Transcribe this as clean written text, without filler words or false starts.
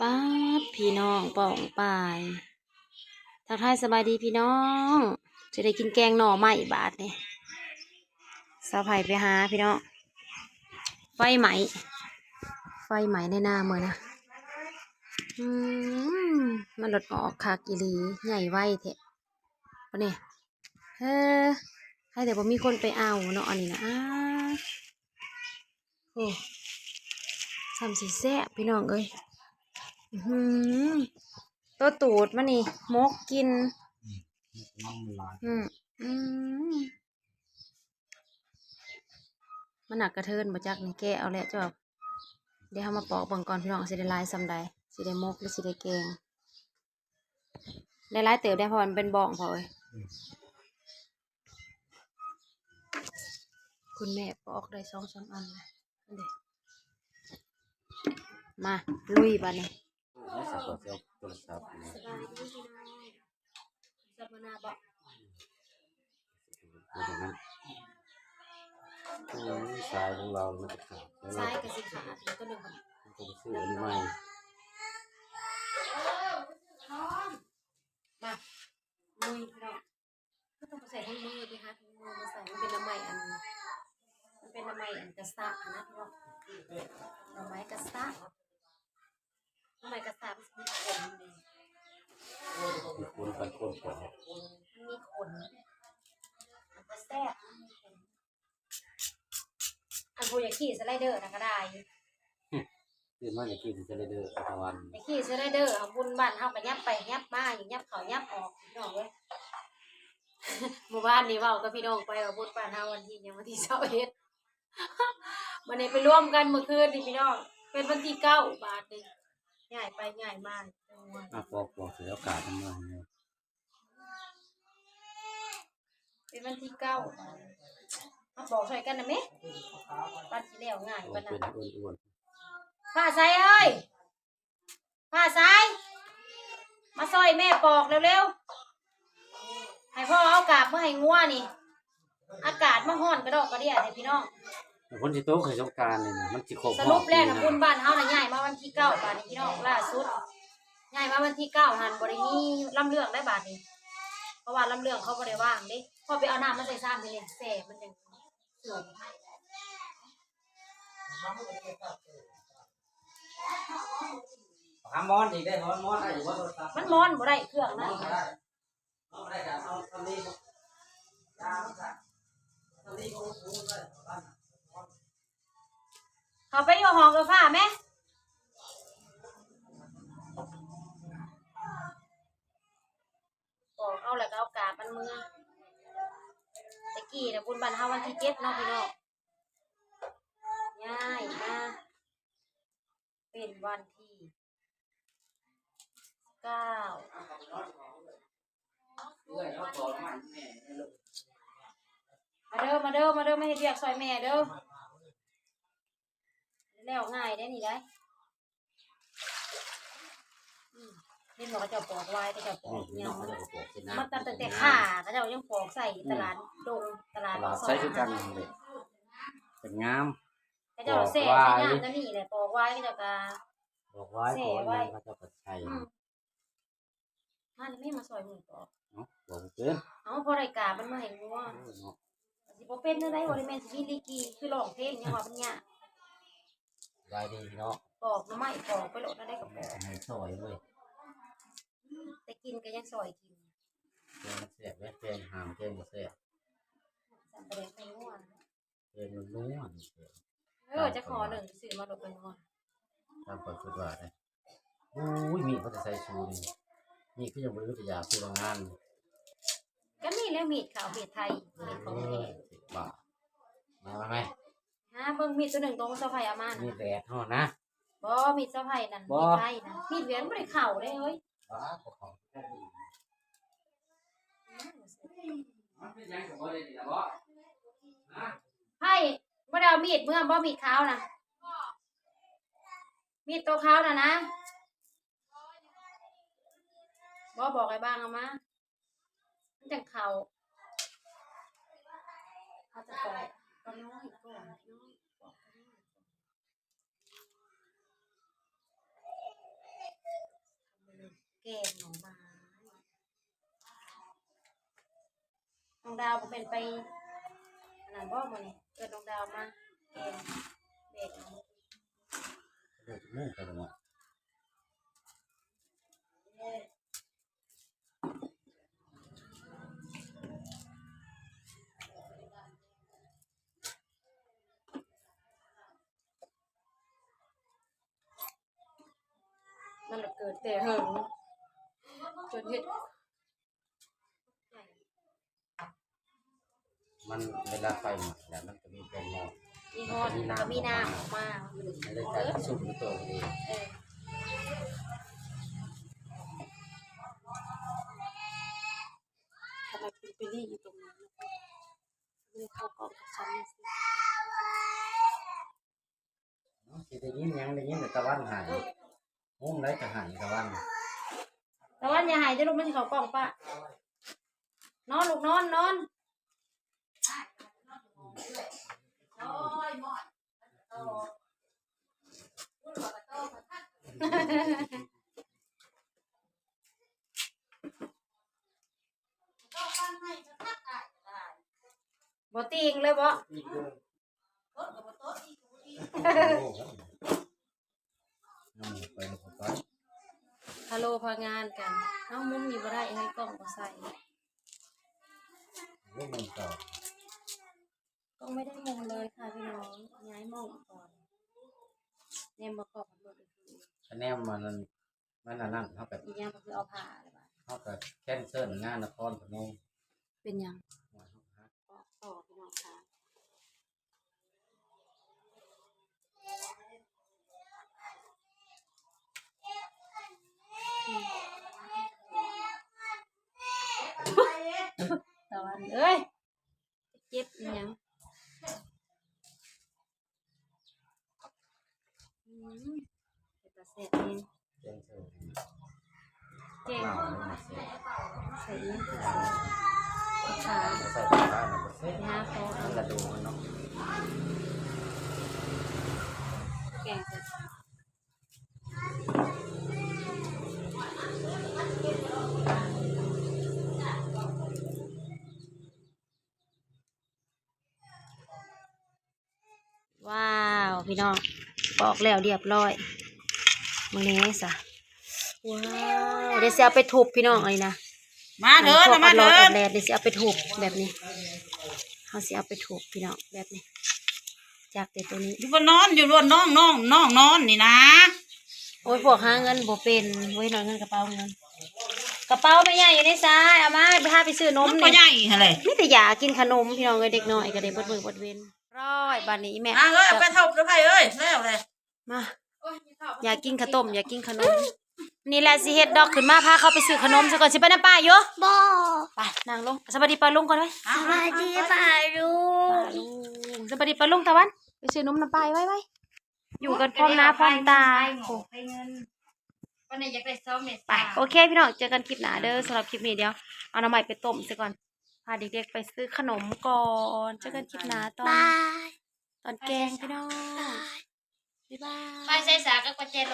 ป้าดพี่น้องป่องป่ายทักทายสบายดีพี่น้องจะได้กินแกงหน่อไม้บาทนี่สาวไผ่ไปหาพี่น้องไฟไหมในหน้าเมื่อนะอืมันหลดออกคากิลีใหญ่ไวเถอะปะเนี่ยเฮ้ให้แต่ผมมีคนไปเอาเนาะอันนี้นะโอ้ทำสีแซ่บพี่น้องเอ้ยตัวตูดมันนี่มกกินอืมอืมมันหนักกระเทินมาจากนี่แกะเอาแหละจ้ะเดี๋ยวเขามาปอกเบิ่งก่อนพี่น้องสิได้ลายซ้ำใดสิได้มกหรือสิได้แกงได้ลายเติบได้พอมันเป็นบ่องพอเลยคุณแม่ปอกได้2-3 อันเลยอันเด็มาลุยบ้านนี่สบายดีพี่น้องสับนาบอกสายของเรามันจะขาดซ้ายกับสีขาดแล้วก็หนึ่งต้องซื้ออันใหม่มามือพี่น้องก็ต้องใส่ทั้งมือดิคะทั้งมือมาใส่มันเป็นน้ำใหม่อันกระซ่านะพี่น้องน้ำใหม่กระซ่ามันมีขนเลยมีคนไปคนก่อนมันมีขนมันก็แซ่บอันพูดอย่างขี่สไลเดอร์นะก็ได้คือมันจะกินจะได้เด้อตะวันอย่างขี่สไลเดอร์เอาบุญบ้านเฮาก็ยับไปยับมาอย่างยับเขายับออกพี่น้องเว้ยหมู่บ้านนี้เว้ากับพี่น้องไปว่าบุญบ้านเฮาวันที่21วันนี้ไปร่วมกันเมื่อคืนนี่พี่น้องเป็นวันที่9 บาทนี่ง่ายไปง่ายมากปอกเสียโอกาสทำงานเนี่ยเป็นวันที่9มาบอกใส่กันนะแม่ปันสิแล้วง่ายปานนั้นผ้าใส่เอ้ยผ้าใส่มาซอยแม่ปอกเร็วๆให้พ่อเอากาบมาให้งัวนี่อากาศมาฮ้อนกระดอกกระเดี่ยให้พี่น้องคนที่โต๊ะเคยสงการเลยนะมันสิครบสรุปแล้วนะบุญบ้านเฮาน่ะย้ายมาวันที่9 บาทนี่พี่น้องล่าสุดย้ายมาวันที่9หั่นบ่ได้มีลำเรื่องได้บาทนี้เพราะว่าลำเรื่องเขาบ่ได้ว่างเด้พอไปเอาน้ำมาใส่ซ้ำไปเลยแซ่มันจังสูงมอนอีกได้มอนได้ว่ามันมอนบ่ได้เครื่องนะเขาไปอยู่ห้องกับผ้าไหมบอกเอาแหละก็เอากาบมันมือตะกี้นะบุญบ้านเฮาวันที่7เนาะพี่น้องง่ายมาเป็นวันที่9มาเด้อไม่เฮ็ดเวียกซอยแม่เด้อแล้วง่ายได้นี่ได้เห็นบอกเขาเจ้าปอกไว้เขาเจ้าปอกยังมันตั้งแต่ขาเขาเจ้ายังปอกใส่ตลาดดงตลาดใช้คือกันเลยเป็นงามเขาเจ้าเสใส่งามก็นี่แหละปอกไว้เขาเจ้าก็บอกไว้ก่อนนะเขาจะปัดชัยมันไม่มาซอยมือปอกบอกเกินพอรายการมันมาให้งัวสิบ่เป็นได้บ่ได้แม่นสิมีลีกีคือร้องเพลงยังว่ามันยากได้ดีเนาะปอกหน่อไม้ปอกไปโลดได้ก็ปอกให้ซอยเว้ยแต่กินก็ยังซอยกินแกงแซ่บและแกงหามแกงบ่แซ่บสั่งไปเลยไปงัวแกงมันนัวจะขอหนึ่งซื้อมาโดดไปงัวตามความคิดว่าได้โอ้ยมีเขาจะใส่ชูนี่คือยังบ่รู้จะอยากซื้องานก็นี่แหละมีดขาวมีดไทยมีดของแท้10 บาทมาไหมเบิ่งมีดตัวหนึ่งตรงเสาไฟอามานะมีดแดดเฮานะบ่มีดเสาไฟนั่นมีดไทยนะมีดเหรียญบ่ได้เข้าได้เฮ้ยบ่เข้ามันเป็นยังก็บ่ได้นี่ล่ะบ่ไผ่บ่ได้เอามีดเมื่อบ่มีดขาวนะมีดตัวขาวน่ะนะบ่บอกไอ้บ้างเอามามันจังเข้าเขาจะปล่อยก็น้อยก่อนน้อย ดาวเป็นไปอันนั้นบ่มื้อนี้เกิดน้องดาวมาแกงเบรกเอา เดี๋ยวจะมุ่งไปตรงนั้น มันเกิดแต่เหิงจนเฮ็ด มันเวลาไฟหมดแล้วมันก็มีเป็นหม้อ มีฮอดก็มีน้ำออกมา มันเลยกลายเป็นซุปในตัวมันเอง เออทำไมคุณไปรีอยู่ตรงนั้นไม่เข้ากล่องกับฉันสิ สิได้ยินยังได้ยินแต่ตะวันหายมุ้งไรจะหายตะวัน แต่ว่าอย่าหายจะลูกมันสิเข้ากล่องป้านอนลูกนอนนอนบ่ติงเลยบ่ ไปไป ฮัลโหลพางานกันเอ้ามุมนี่บ่ได้ให้กล้องบ่ใส่ ลูกมันต่อก ล้องไม่ได้มุมเลยค่ะพี่น้องย้ายมองก่อนแนมบ่กรอบมันบ่ได้คือ คะแนนมันนั่นเขากับ อีกอย่างก็คือเอาผ้าอะไรบ้าง เขากับแคนเซิลงานนครพนม เป็นหยังต่อพี่น้องค่ะตะวันเอ้ยเจ็บอีหยังเป็นตาเสร็จเอง แคนเซิล เก่ง เหล่าเลยมาเสร็จ ใส่เองคือขา ใส่ผ้าหนาเสร็จ หน้าเขา มันกระดูกมันเนาะ แก่งเสร็จว้าวพี่น้องปอกแล้วเรียบร้อยมื้อนี้ซะว้าวเดี๋ยวสิเอาไปทุบพี่น้องอันนี้นะ มาเถิด พวก มา อัดร เถิ อ ด ดแดดเดี๋ยวสิเอาไปทุบแบบนี้เขาสิเอาไปทุบพี่น้องแบบนี้จากแต่ตัวนี้ อยู่บนนอนอยู่บนน้องนอนนี่นะ โอ้ยพวกหาเงินบ่เป็นเว้ยนอนเงินกระเป๋าเงินกระเป๋าไม่ใหญ่อยู่ในซ้ายเอามาไปหาไปซื้อนม มันก็ นี่ ใหญ่หั่นเลย มีแต่อยากกินขนมพี่น้องเอ้ยเด็กน้อยก็ได้เบิดมื้อเบิดเว้นร้อยบาดนี้อีแม่ อ่ะเอ้ยเอาไปเท่าเด้อไผเอ้ยแล้วเลย มาอยากกินข้าวต้มอยากกินขนมนี่แหละสิเฮ็ดดอกขึ้นมาพาเขาไปซื้อขนมซะก่อนสิไปน้ำป้าอยู่ บ่ ไปนั่งลงสวัสดีป้าลุงก่อนไว้ อ่ะ สวัสดีป่าลุ ป้าง ลุงสวัสดีป้าลุงตะวันไปซื้อนมน้ำป้าไว้อยู่กันพร้อมหน้าพร้อมตาโอ้ ไปเงินวันนี้อยากได้2เม็ด ไปโอเคพี่น้องเจอกันคลิปหน้าเด้อสำหรับคลิปนี้เดียวเอาน้ำใหม่ไปต้มซะก่อนพาเด็กๆไปซื้อขนมก่อนเจอกันคลิปหน้าตอน บาย ตอนแกงพี่น้องบ๊ายบาย ไปใส่สากับกระเจน